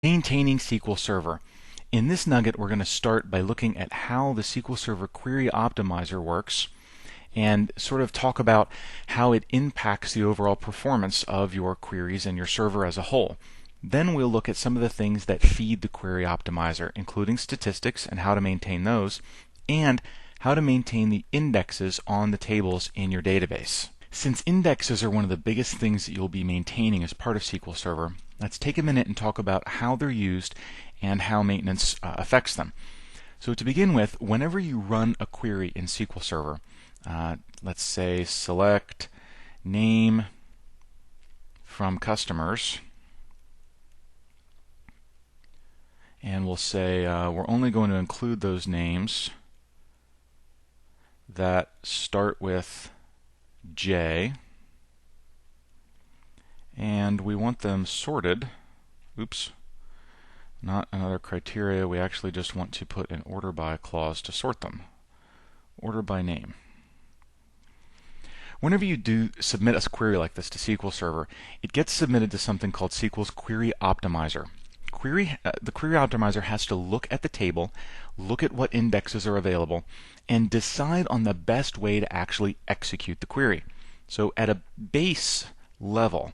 Maintaining SQL Server. In this nugget, we're going to start by looking at how the SQL Server Query Optimizer works and sort of talk about how it impacts the overall performance of your queries and your server as a whole. Then we'll look at some of the things that feed the Query Optimizer, including statistics and how to maintain those, and how to maintain the indexes on the tables in your database. Since indexes are one of the biggest things that you'll be maintaining as part of SQL Server, let's take a minute and talk about how they're used and how maintenance affects them. So to begin with, whenever you run a query in SQL Server, let's say select name from customers, and we'll say we're only going to include those names that start with J, and we want them sorted. Oops, not another criteria. We actually just want to put an order by clause to sort them. Order by name. Whenever you do submit a query like this to SQL Server, it gets submitted to something called SQL's Query Optimizer. The Query Optimizer has to look at the table, look at what indexes are available, and decide on the best way to actually execute the query. So at a base level,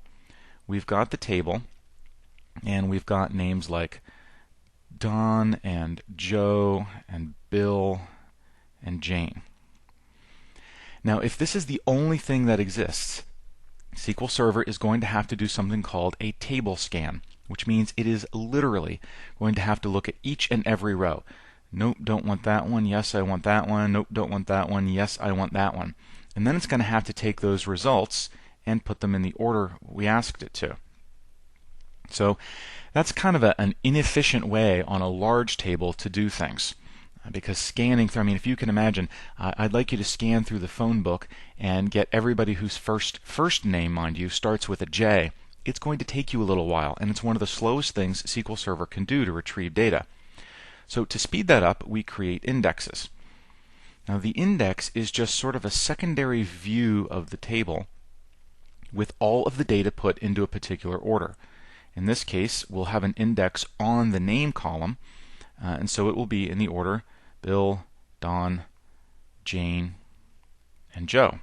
we've got the table, and we've got names like Don and Joe and Bill and Jane. Now, if this is the only thing that exists, SQL Server is going to have to do something called a table scan, which means it is literally going to have to look at each and every row. Nope, don't want that one. Yes, I want that one. Nope, don't want that one. Yes, I want that one. And then it's going to have to take those results and put them in the order we asked it to. So that's kind of an inefficient way on a large table to do things. Because scanning through, if you can imagine, I'd like you to scan through the phone book and get everybody whose first name, mind you, starts with a J. It's going to take you a little while, and it's one of the slowest things SQL Server can do to retrieve data. So to speed that up, we create indexes. Now the index is just sort of a secondary view of the table with all of the data put into a particular order. In this case, we'll have an index on the name column, and so it will be in the order Bill, Don, Jane, and Joe.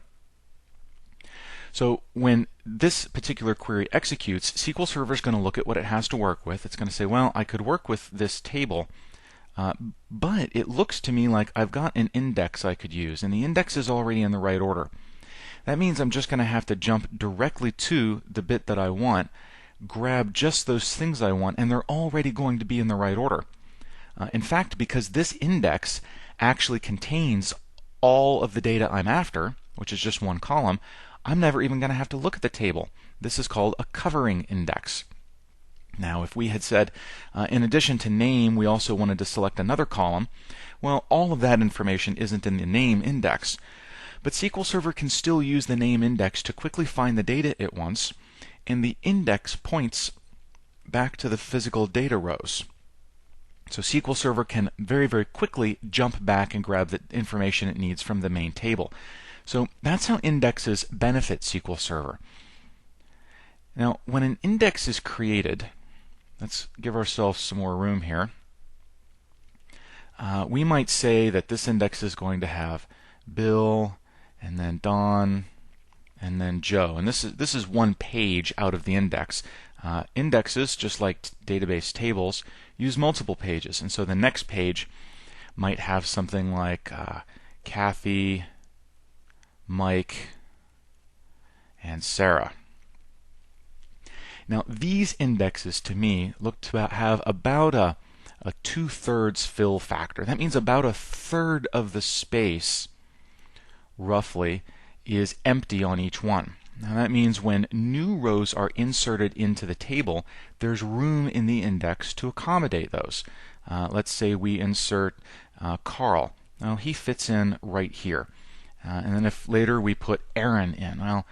So when this particular query executes, SQL Server is going to look at what it has to work with. It's going to say, well, I could work with this table, but it looks to me like I've got an index I could use, and the index is already in the right order. That means I'm just going to have to jump directly to the bit that I want, grab just those things I want, and they're already going to be in the right order. In fact, because this index actually contains all of the data I'm after, which is just one column, I'm never even going to have to look at the table. This is called a covering index. Now, if we had said, in addition to name, we also wanted to select another column, well, all of that information isn't in the name index. But SQL Server can still use the name index to quickly find the data it wants, and the index points back to the physical data rows. So SQL Server can very, very quickly jump back and grab the information it needs from the main table. So that's how indexes benefit SQL Server. Now, when an index is created, let's give ourselves some more room here. We might say that this index is going to have Bill, and then Don, and then Joe. And this is one page out of the index. Indexes, just like database tables, use multiple pages. And so the next page might have something like Kathy, Mike, and Sarah. Now these indexes to me look to have about a 2/3 fill factor. That means about a third of the space, roughly, is empty on each one. Now that means when new rows are inserted into the table, there's room in the index to accommodate those. Let's say we insert Carl. Now he fits in right here. And then if later we put Aaron in, well,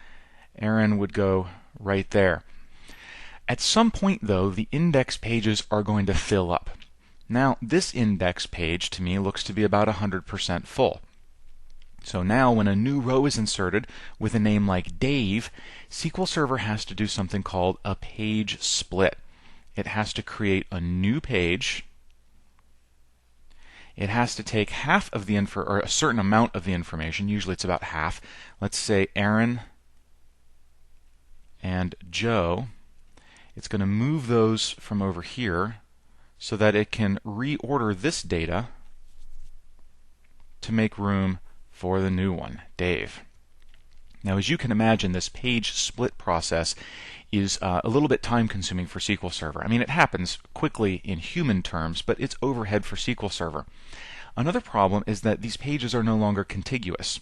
Aaron would go right there. At some point, though, the index pages are going to fill up. Now, this index page, to me, looks to be about 100% full. So now when a new row is inserted with a name like Dave, SQL Server has to do something called a page split. it has to create a new page. It has to take half of the or a certain amount of the information. Usually it's about half. Let's say Aaron and Joe. It's going to move those from over here so that it can reorder this data to make room for the new one, Dave. Now, as you can imagine, this page split process is a little bit time consuming for SQL Server. I mean, it happens quickly in human terms, but it's overhead for SQL Server. Another problem is that these pages are no longer contiguous.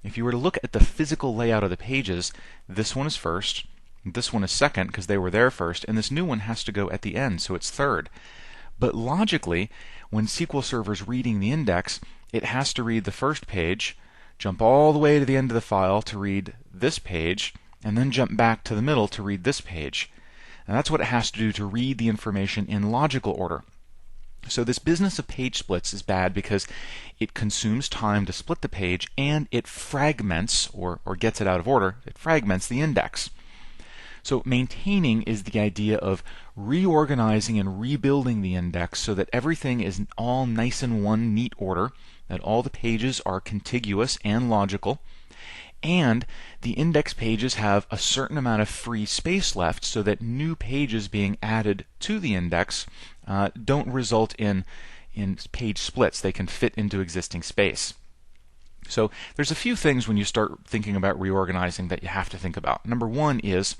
If you were to look at the physical layout of the pages, this one is first, this one is second because they were there first, and this new one has to go at the end, so it's third. But logically, when SQL Server is reading the index, it has to read the first page, jump all the way to the end of the file to read this page, and then jump back to the middle to read this page. And that's what it has to do to read the information in logical order. So this business of page splits is bad because it consumes time to split the page, and it fragments, or gets it out of order, it fragments the index. So maintaining is the idea of reorganizing and rebuilding the index so that everything is all nice in one neat order, that all the pages are contiguous and logical, and the index pages have a certain amount of free space left so that new pages being added to the index don't result in page splits. They can fit into existing space. So there's a few things when you start thinking about reorganizing that you have to think about. Number one is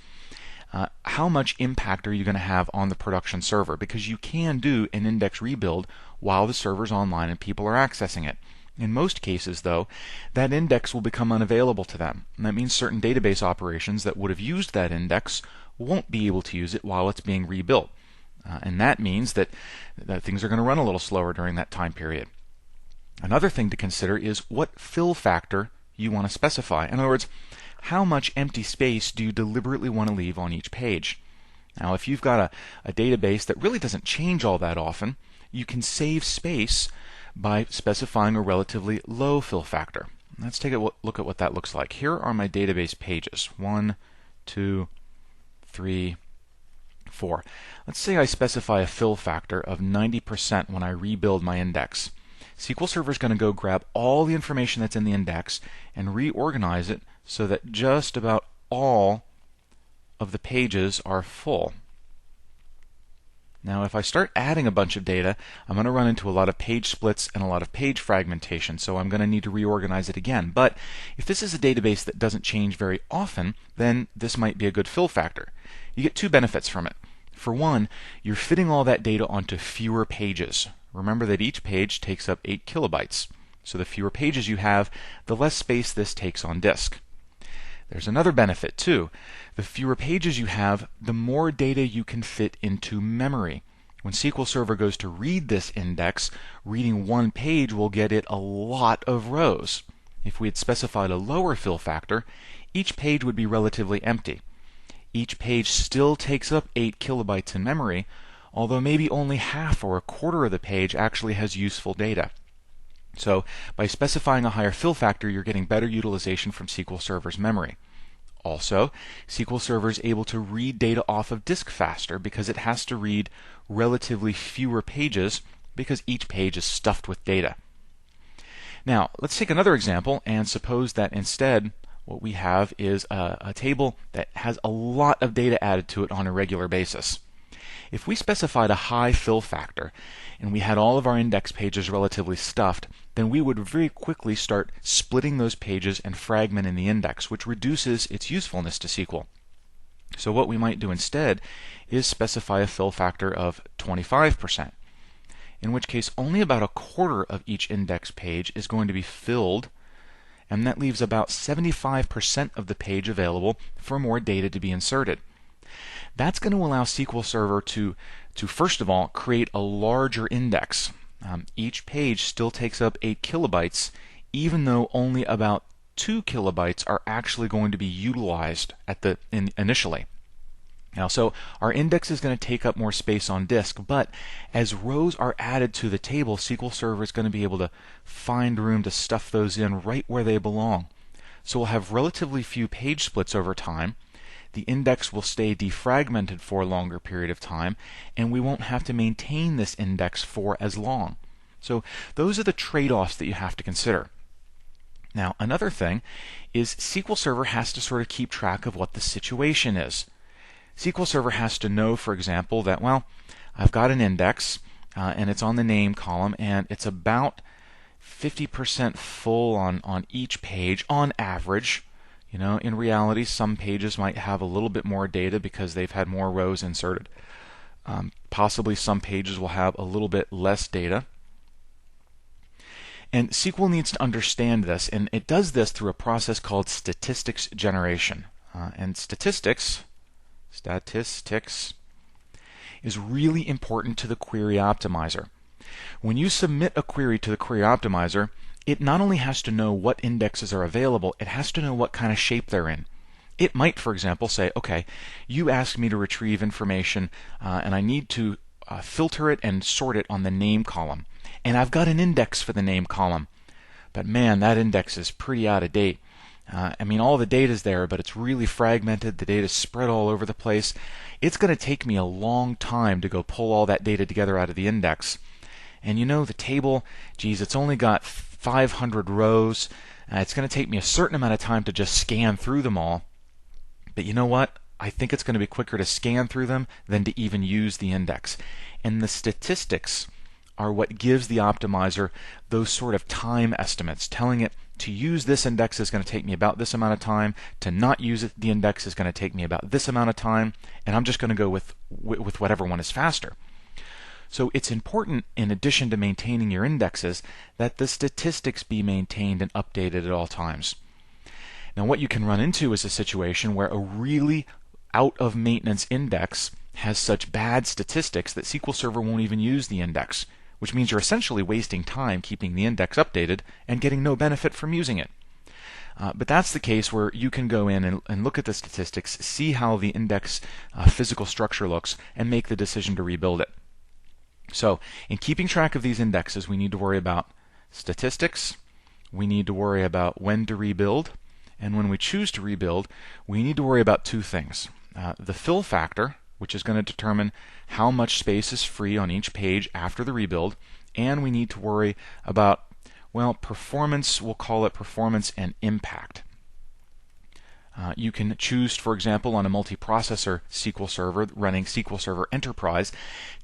how much impact are you going to have on the production server? Because you can do an index rebuild while the server's online and people are accessing it. In most cases, though, that index will become unavailable to them. And that means certain database operations that would have used that index won't be able to use it while it's being rebuilt. And that means that things are going to run a little slower during that time period. Another thing to consider is what fill factor you want to specify. In other words, how much empty space do you deliberately want to leave on each page? Now, if you've got a database that really doesn't change all that often, you can save space by specifying a relatively low fill factor. Let's take a look at what that looks like. Here are my database pages. 1, 2, 3, 4. Let's say I specify a fill factor of 90% when I rebuild my index. SQL Server is going to go grab all the information that's in the index and reorganize it so that just about all of the pages are full. Now, if I start adding a bunch of data, I'm going to run into a lot of page splits and a lot of page fragmentation, so I'm going to need to reorganize it again. But if this is a database that doesn't change very often, then this might be a good fill factor. You get two benefits from it. For one, you're fitting all that data onto fewer pages. Remember that each page takes up 8 kilobytes. So the fewer pages you have, the less space this takes on disk. There's another benefit too. The fewer pages you have, the more data you can fit into memory. When SQL Server goes to read this index, reading one page will get it a lot of rows. If we had specified a lower fill factor, each page would be relatively empty. Each page still takes up 8 kilobytes in memory, although maybe only half or a quarter of the page actually has useful data. So by specifying a higher fill factor, you're getting better utilization from SQL Server's memory. Also, SQL Server is able to read data off of disk faster because it has to read relatively fewer pages because each page is stuffed with data. Now, let's take another example and suppose that instead what we have is a table that has a lot of data added to it on a regular basis. If we specified a high fill factor and we had all of our index pages relatively stuffed, then we would very quickly start splitting those pages and fragmenting the index, which reduces its usefulness to SQL. So what we might do instead is specify a fill factor of 25%, in which case only about a quarter of each index page is going to be filled, and that leaves about 75% of the page available for more data to be inserted. That's going to allow SQL Server to first of all create a larger index. Each page still takes up 8 kilobytes, even though only about 2 kilobytes are actually going to be utilized initially. Now, so our index is going to take up more space on disk, but as rows are added to the table, SQL Server is going to be able to find room to stuff those in right where they belong. So we'll have relatively few page splits over time. the index will stay defragmented for a longer period of time, and we won't have to maintain this index for as long. So those are the trade-offs that you have to consider. Now, another thing is SQL Server has to sort of keep track of what the situation is. SQL Server has to know, for example, that, well, I've got an index, and it's on the name column, and it's about 50% full on each page on average. You know, in reality, some pages might have a little bit more data because they've had more rows inserted. Possibly some pages will have a little bit less data. And SQL needs to understand this, and it does this through a process called statistics generation. And statistics is really important to the Query Optimizer. When you submit a query to the Query Optimizer, it not only has to know what indexes are available, it has to know what kind of shape they're in. It might, for example, say, okay, you asked me to retrieve information, and I need to filter it and sort it on the name column. And I've got an index for the name column. But man, that index is pretty out of date. I mean, all the data's there, but it's really fragmented. The data's spread all over the place. It's going to take me a long time to go pull all that data together out of the index. And you know, the table, geez, it's only got 500 rows. It's going to take me a certain amount of time to just scan through them all. But you know what? I think it's going to be quicker to scan through them than to even use the index. And the statistics are what gives the optimizer those sort of time estimates, telling it to use this index is going to take me about this amount of time, to not use it, the index is going to take me about this amount of time, and I'm just going to go with whatever one is faster. So it's important, in addition to maintaining your indexes, that the statistics be maintained and updated at all times. Now, what you can run into is a situation where a really out-of-maintenance index has such bad statistics that SQL Server won't even use the index, which means you're essentially wasting time keeping the index updated and getting no benefit from using it. But that's the case where you can go in and look at the statistics, see how the index physical structure looks, and make the decision to rebuild it. So, in keeping track of these indexes, we need to worry about statistics, we need to worry about when to rebuild, and when we choose to rebuild, we need to worry about two things. The fill factor, which is going to determine how much space is free on each page after the rebuild, and we need to worry about, well, performance, we'll call it performance and impact. You can choose, for example, on a multiprocessor SQL Server running SQL Server Enterprise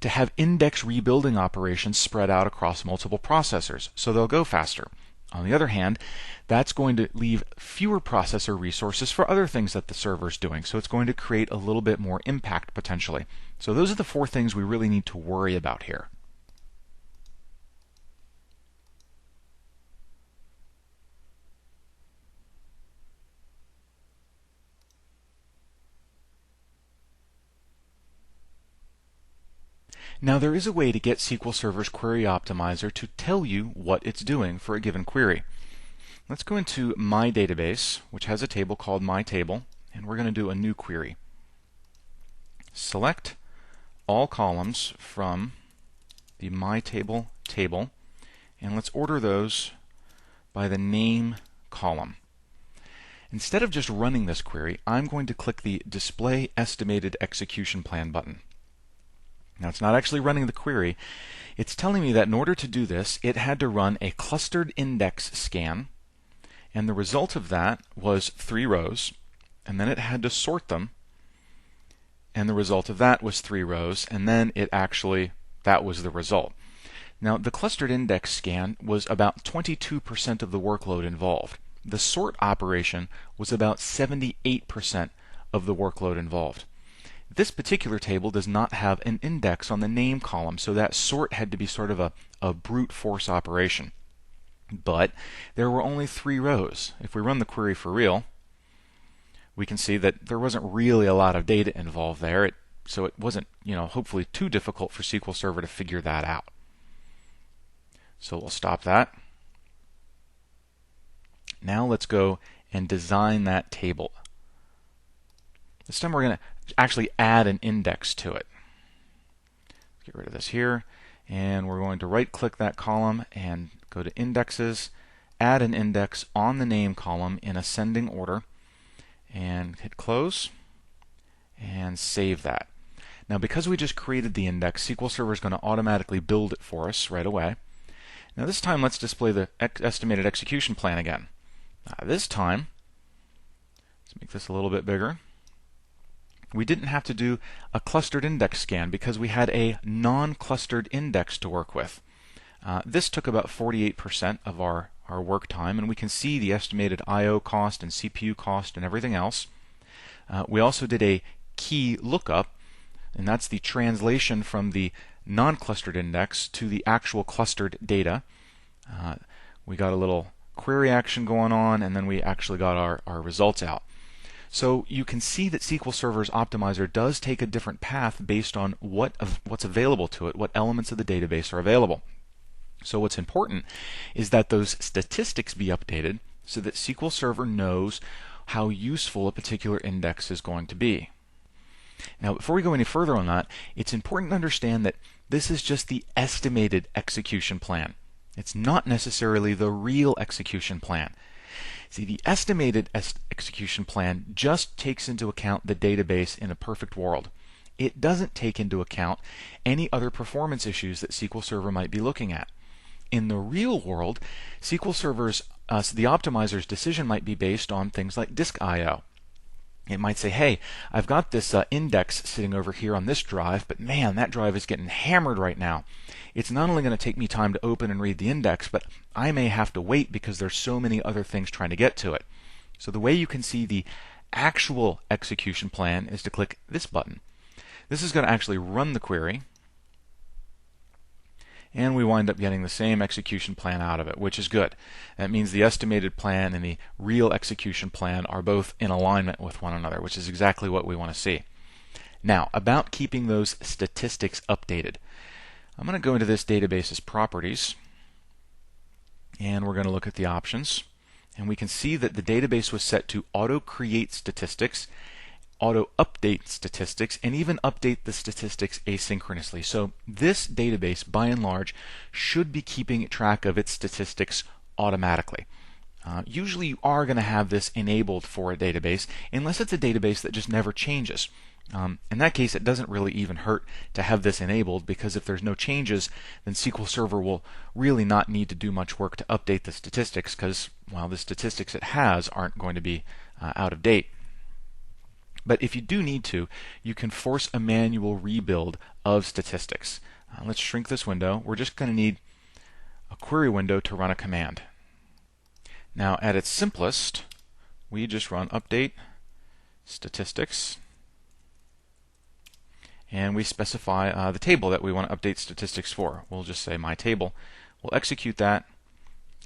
to have index rebuilding operations spread out across multiple processors, so they'll go faster. On the other hand, that's going to leave fewer processor resources for other things that the server's doing, so it's going to create a little bit more impact potentially. So those are the four things we really need to worry about here. Now, there is a way to get SQL Server's Query Optimizer to tell you what it's doing for a given query. Let's go into My Database, which has a table called My Table, and we're going to do a new query. Select all columns from the My Table table, and let's order those by the name column. Instead of just running this query, I'm going to click the Display Estimated Execution Plan button. Now, it's not actually running the query. It's telling me that in order to do this, it had to run a clustered index scan, and the result of that was 3 rows, and then it had to sort them, and the result of that was 3 rows, and then that was the result. Now, the clustered index scan was about 22% of the workload involved. The sort operation was about 78% of the workload involved. This particular table does not have an index on the name column, so that sort had to be sort of a brute force operation. But there were only 3 rows. If we run the query for real, we can see that there wasn't really a lot of data involved there, so it wasn't, hopefully too difficult for SQL Server to figure that out. So we'll stop that. Now let's go and design that table. This time we're going to actually add an index to it. Get rid of this here, and we're going to right-click that column and go to Indexes, add an index on the name column in ascending order, and hit Close. and save that. Now, because we just created the index, SQL Server is going to automatically build it for us right away. Now this time, let's display the estimated execution plan again. This time, let's make this a little bit bigger. We didn't have to do a clustered index scan because we had a non-clustered index to work with. This took about 48% of our work time, and we can see the estimated I/O cost and CPU cost and everything else. We also did a key lookup, and that's the translation from the non-clustered index to the actual clustered data. We got a little query action going on, and then we actually got our results out. So you can see that SQL Server's optimizer does take a different path based on what's available to it, what elements of the database are available. So what's important is that those statistics be updated so that SQL Server knows how useful a particular index is going to be. Now, before we go any further on that, it's important to understand that this is just the estimated execution plan. It's not necessarily the real execution plan. See, the estimated execution plan just takes into account the database in a perfect world. It doesn't take into account any other performance issues that SQL Server might be looking at. In the real world, SQL Server's, the optimizer's decision might be based on things like disk I/O. It might say, hey, I've got this index sitting over here on this drive, but man, that drive is getting hammered right now. It's not only going to take me time to open and read the index, but I may have to wait because there's so many other things trying to get to it. So the way you can see the actual execution plan is to click this button. This is going to actually run the query, and we wind up getting the same execution plan out of it, which is good. That means the estimated plan and the real execution plan are both in alignment with one another, which is exactly what we want to see. Now, about keeping those statistics updated. I'm going to go into this database's properties, and we're going to look at the options. And we can see that the database was set to auto-create statistics, auto-update statistics, and even update the statistics asynchronously. So this database, by and large, should be keeping track of its statistics automatically. Usually you are going to have this enabled for a database, unless it's a database that just never changes. In that case, it doesn't really even hurt to have this enabled, because if there's no changes, then SQL Server will really not need to do much work to update the statistics, because, well, the statistics it has aren't going to be out of date. But if you do need to, you can force a manual rebuild of statistics. Let's shrink this window. We're just going to need a query window to run a command. Now, at its simplest, we just run update statistics, and we specify the table that we want to update statistics for. We'll just say my table. We'll execute that,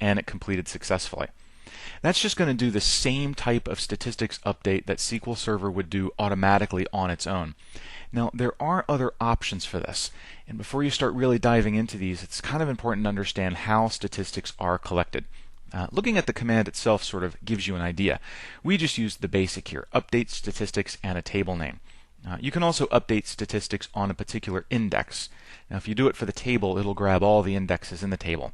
and it completed successfully. That's just going to do the same type of statistics update that SQL Server would do automatically on its own. Now, there are other options for this, and before you start really diving into these, it's kind of important to understand how statistics are collected. Looking at the command itself sort of gives you an idea. We just used the basic here, update statistics and a table name. You can also update statistics on a particular index. Now, if you do it for the table, it'll grab all the indexes in the table.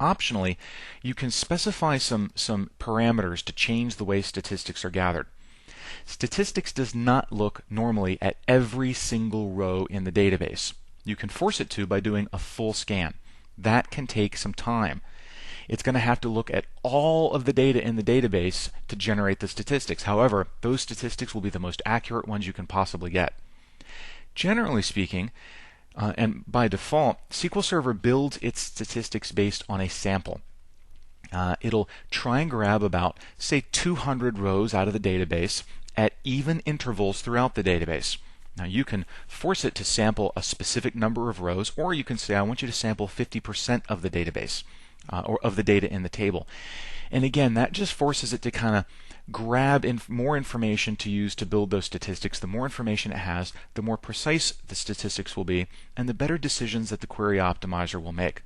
Optionally, you can specify some parameters to change the way statistics are gathered. Statistics does not look normally at every single row in the database. You can force it to by doing a full scan. That can take some time. It's going to have to look at all of the data in the database to generate the statistics. However, those statistics will be the most accurate ones you can possibly get. Generally speaking, and by default, SQL Server builds its statistics based on a sample. It'll try and grab about, say, 200 rows out of the database at even intervals throughout the database. Now, you can force it to sample a specific number of rows, or you can say, I want you to sample 50% of the database, or of the data in the table. And again, that just forces it to kind of grab more information to use to build those statistics. The more information it has, the more precise the statistics will be, and the better decisions that the query optimizer will make.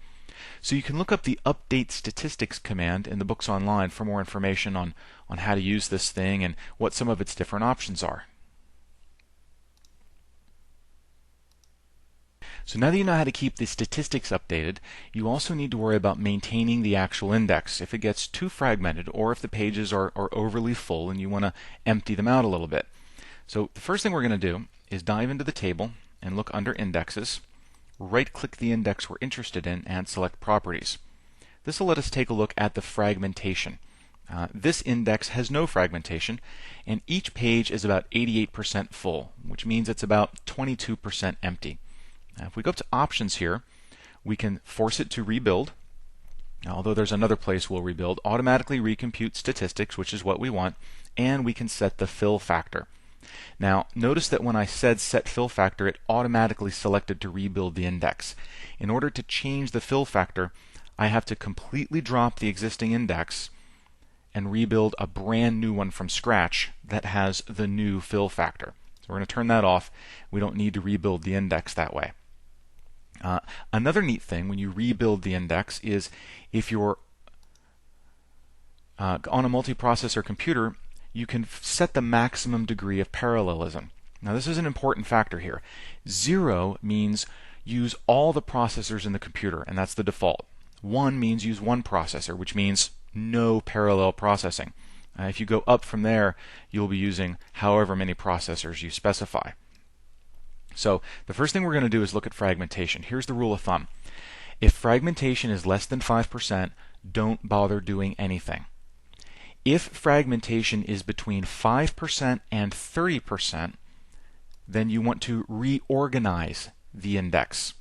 So you can look up the update statistics command in the books online for more information on how to use this thing and what some of its different options are. So now that you know how to keep the statistics updated, you also need to worry about maintaining the actual index. If it gets too fragmented, or if the pages are overly full and you want to empty them out a little bit. So the first thing we're going to do is dive into the table and look under Indexes, right-click the index we're interested in, and select Properties. This will let us take a look at the fragmentation. This index has no fragmentation, and each page is about 88% full, which means it's about 22% empty. Now, if we go up to Options here, we can force it to rebuild. Now, although there's another place we'll rebuild, automatically recompute statistics, which is what we want, and we can set the fill factor. Now, notice that when I said set fill factor, it automatically selected to rebuild the index. In order to change the fill factor, I have to completely drop the existing index and rebuild a brand new one from scratch that has the new fill factor. So we're going to turn that off. We don't need to rebuild the index that way. Another neat thing when you rebuild the index is if you're on a multiprocessor computer, you can set the maximum degree of parallelism. Now this is an important factor here. 0 means use all the processors in the computer, and that's the default. 1 means use one processor, which means no parallel processing. If you go up from there, you'll be using however many processors you specify. So the first thing we're going to do is look at fragmentation. Here's the rule of thumb. If fragmentation is less than 5%, don't bother doing anything. If fragmentation is between 5% and 30%, then you want to reorganize the index.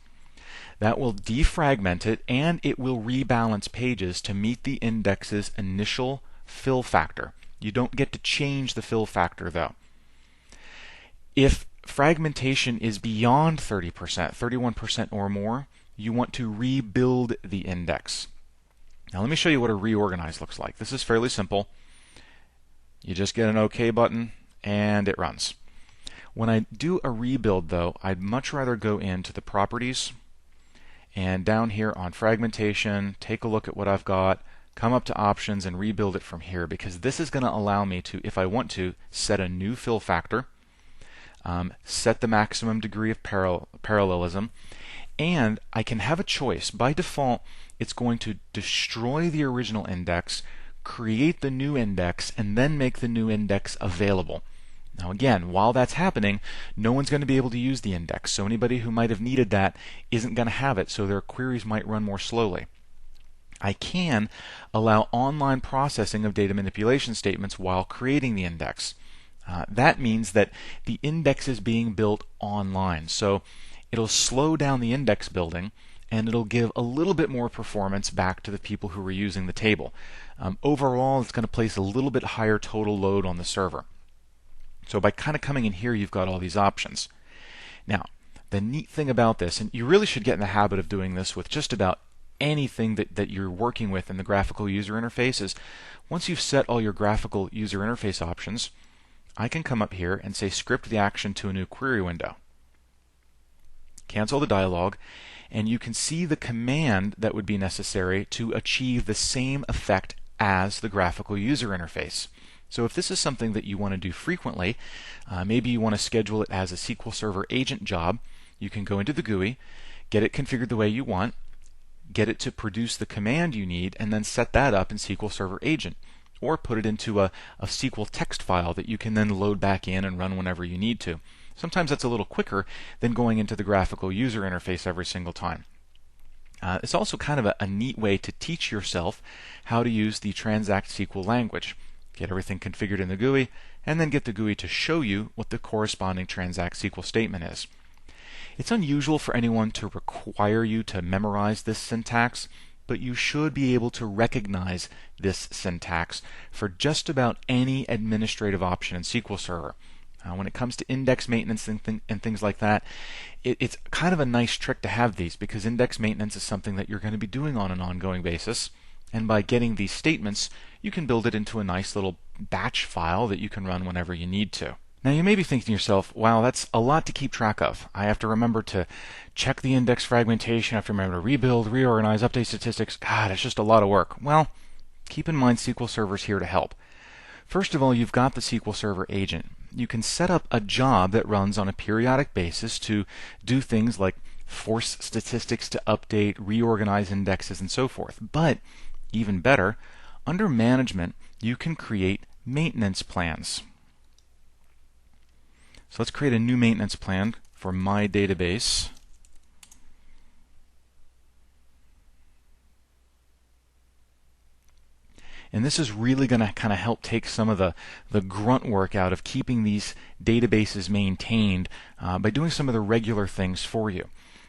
That will defragment it, and it will rebalance pages to meet the index's initial fill factor. You don't get to change the fill factor, though. If fragmentation is beyond 30%, 31% or more, you want to rebuild the index. Now let me show you what a reorganize looks like. This is fairly simple. You just get an OK button and it runs. When I do a rebuild, though, I'd much rather go into the Properties and down here on Fragmentation, take a look at what I've got, come up to Options and rebuild it from here, because this is going to allow me to, if I want to, set a new fill factor, set the maximum degree of parallelism, and I can have a choice. By default, it's going to destroy the original index, create the new index, and then make the new index available. Now again, while that's happening, no one's going to be able to use the index, so anybody who might have needed that isn't going to have it, so their queries might run more slowly. I can allow online processing of data manipulation statements while creating the index. That means that the index is being built online, so it'll slow down the index building, and it'll give a little bit more performance back to the people who are using the table. Overall, it's going to place a little bit higher total load on the server. So by kind of coming in here, you've got all these options. Now, the neat thing about this, and you really should get in the habit of doing this with just about anything that you're working with in the graphical user interface, is once you've set all your graphical user interface options, I can come up here and say script the action to a new query window. Cancel the dialog, and you can see the command that would be necessary to achieve the same effect as the graphical user interface. So if this is something that you want to do frequently, maybe you want to schedule it as a SQL Server agent job, you can go into the GUI, get it configured the way you want, get it to produce the command you need, and then set that up in SQL Server agent. Or put it into a SQL text file that you can then load back in and run whenever you need to. Sometimes that's a little quicker than going into the graphical user interface every single time. It's also kind of a neat way to teach yourself how to use the Transact SQL language. Get everything configured in the GUI, and then get the GUI to show you what the corresponding Transact SQL statement is. It's unusual for anyone to require you to memorize this syntax, but you should be able to recognize this syntax for just about any administrative option in SQL Server. When it comes to index maintenance and things like that, it's kind of a nice trick to have these, because index maintenance is something that you're going to be doing on an ongoing basis. And by getting these statements, you can build it into a nice little batch file that you can run whenever you need to. Now you may be thinking to yourself, wow, that's a lot to keep track of. I have to remember to check the index fragmentation, I have to remember to rebuild, reorganize, update statistics. God, it's just a lot of work. Well, keep in mind SQL Server's here to help. First of all, you've got the SQL Server agent. You can set up a job that runs on a periodic basis to do things like force statistics to update, reorganize indexes, and so forth. But even better, under Management, you can create maintenance plans. So let's create a new maintenance plan for my database. And this is really going to kind of help take some of the grunt work out of keeping these databases maintained by doing some of the regular things for you.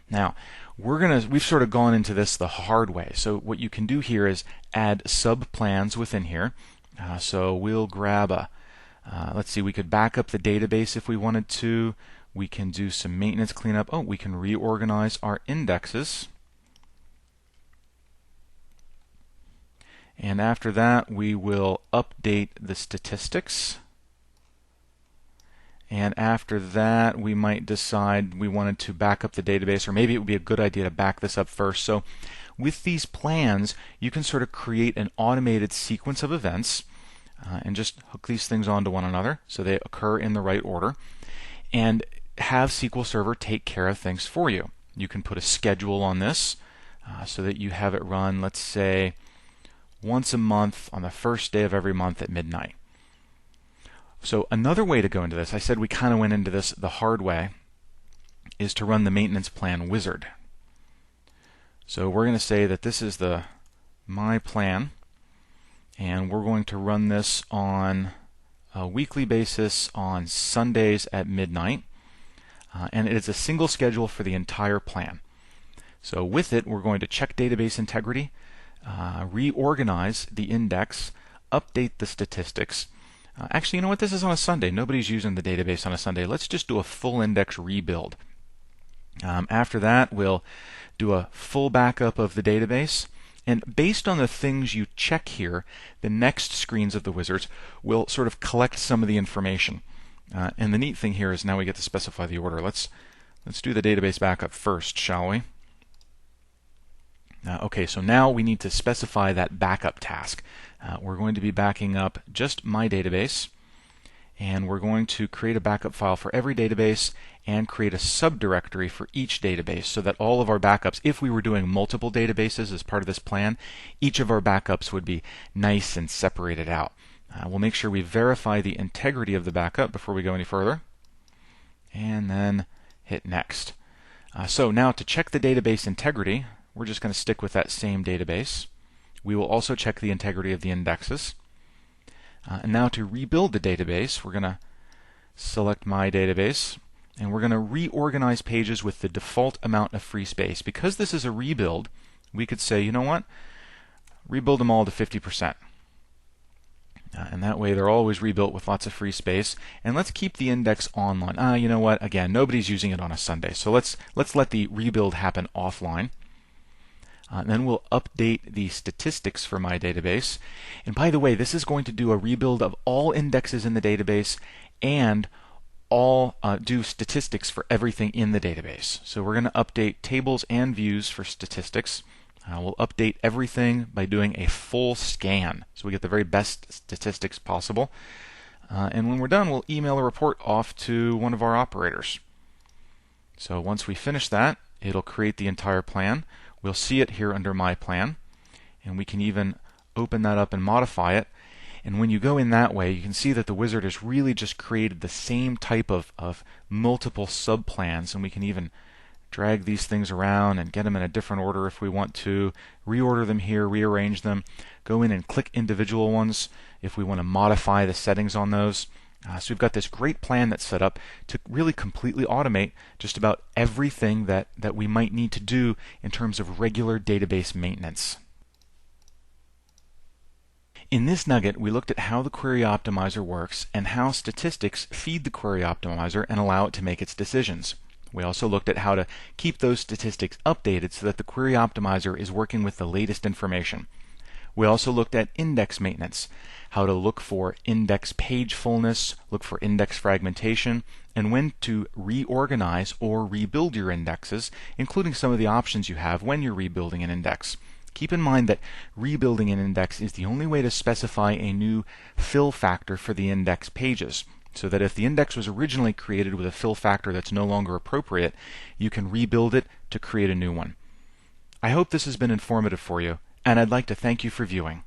Now, we've sort of gone into this the hard way. So what you can do here is add sub-plans within here. So we'll grab let's see, we could back up the database if we wanted to. We can do some maintenance cleanup. Oh, we can reorganize our indexes. And after that, we will update the statistics. And after that, we might decide we wanted to back up the database, or maybe it would be a good idea to back this up first. So with these plans, you can sort of create an automated sequence of events and just hook these things onto one another so they occur in the right order, and have SQL Server take care of things for you. You can put a schedule on this so that you have it run, let's say, once a month on the first day of every month at midnight. So another way to go into this, I said we kind of went into this the hard way, is to run the maintenance plan wizard. So we're going to say that this is my plan, and we're going to run this on a weekly basis on Sundays at midnight, and it is a single schedule for the entire plan. So with it, we're going to check database integrity, reorganize the index, update the statistics. Actually, you know what? This is on a Sunday. Nobody's using the database on a Sunday. Let's just do a full index rebuild. After that, we'll do a full backup of the database. And based on the things you check here, the next screens of the wizards will sort of collect some of the information. And the neat thing here is now we get to specify the order. Let's do the database backup first, shall we? Okay, so now we need to specify that backup task. We're going to be backing up just my database, and we're going to create a backup file for every database and create a subdirectory for each database so that all of our backups, if we were doing multiple databases as part of this plan, each of our backups would be nice and separated out. We'll make sure we verify the integrity of the backup before we go any further, and then hit next. So now to check the database integrity, we're just going to stick with that same database. We will also check the integrity of the indexes. And now to rebuild the database, we're going to select my database, and we're going to reorganize pages with the default amount of free space. Because this is a rebuild, we could say, you know what, rebuild them all to 50%. And that way they're always rebuilt with lots of free space. And let's keep the index online. You know what, again, nobody's using it on a Sunday, so let's let the rebuild happen offline. Then we'll update the statistics for my database. And by the way, this is going to do a rebuild of all indexes in the database and do statistics for everything in the database. So we're going to update tables and views for statistics. We'll update everything by doing a full scan, so we get the very best statistics possible. And when we're done, we'll email a report off to one of our operators. So once we finish that, it'll create the entire plan. We'll see it here under My Plan, and we can even open that up and modify it. And when you go in that way, you can see that the wizard has really just created the same type of multiple sub-plans, and we can even drag these things around and get them in a different order if we want to, reorder them here, rearrange them, go in and click individual ones if we want to modify the settings on those. So we've got this great plan that's set up to really completely automate just about everything that we might need to do in terms of regular database maintenance. In this nugget, we looked at how the Query Optimizer works and how statistics feed the Query Optimizer and allow it to make its decisions. We also looked at how to keep those statistics updated so that the Query Optimizer is working with the latest information. We also looked at index maintenance, how to look for index page fullness, look for index fragmentation, and when to reorganize or rebuild your indexes, including some of the options you have when you're rebuilding an index. Keep in mind that rebuilding an index is the only way to specify a new fill factor for the index pages, so that if the index was originally created with a fill factor that's no longer appropriate, you can rebuild it to create a new one. I hope this has been informative for you, and I'd like to thank you for viewing.